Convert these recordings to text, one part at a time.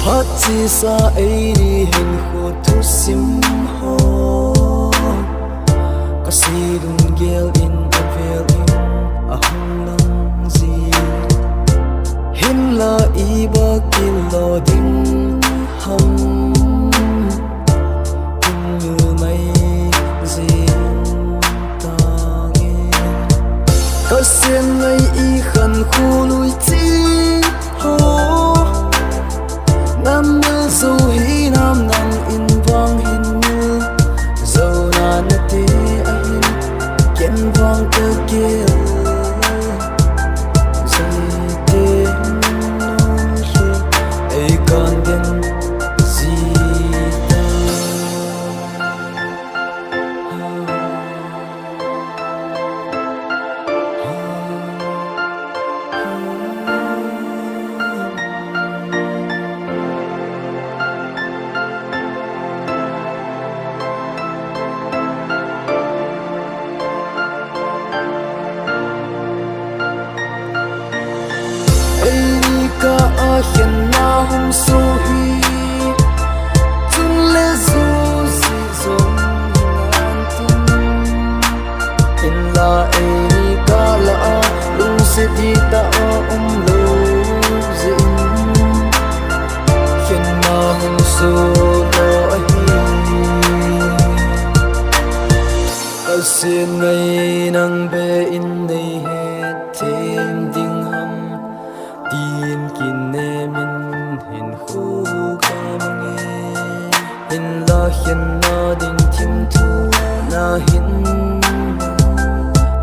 Phatchesa Eini hinkho thusin ho kasi doungel in avel in ahang zi hin la iba kilo din ham hin mai zin tange kasen ngai I khan khu lui chi ho nam mil so hi nam nam in vang hin mil zo na na te a hin ken vang ka gel zai te non he ai kan den zi ta ka ahian na hum so hi chung le zu si zong nan tin in la ai ka la lung se di ta lo zin hian na hum so lo hi ka sin ngai nang be in nei he thêm ding ham tin kin ne min hin khu ka mangi in la hian na ding thim thu na hin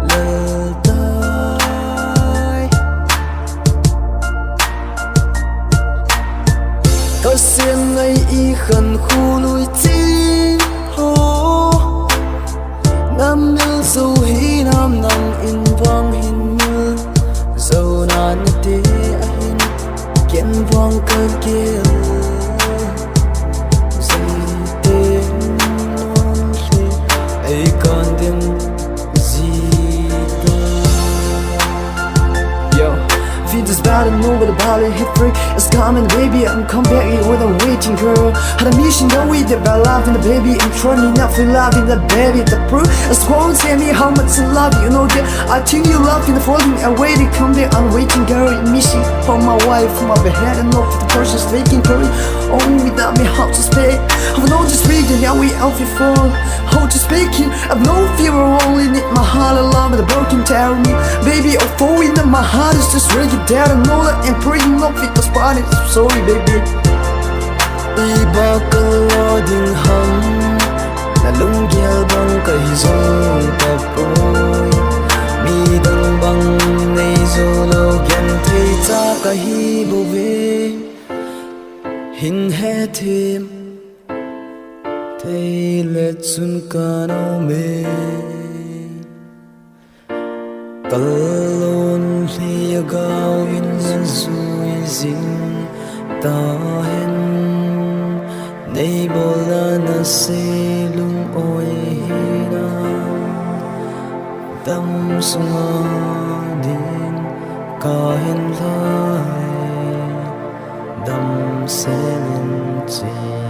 lal dai ka sen ngai I khan khu lui chi ho nam mil so hi nam nam in vang hin mil zo na na te ken vang ka gel zai te non he ai kan den zi ta yo feel this bad and know the body hit free it's coming baby I'm come back here with a waiting girl had a mission that we did by loving the baby and trying not to loving the baby the proof it's won't tell me how much I love you know that I think you love in the falling and waiting come there I'm waiting girl missing for my wife for my behead and not for the person's taking curry oh without me how to speak I've no to speak and now we out before how to speaking I've no fear I only need my heart alone with a broken tell me baby oh for in my heart is just ready there I know that I'm praying not with the spot I'm sorry baby iba ka ding ham na lung gel bang kai zo ta poi mi dang bang nei zo lo gen thei cha ka hi bo ve hin he thêm thei le chun ka no me kalon li gao in zui zin ta hen nei bola na se lung oi hina dam sunga din ka hen lai dam se lin chi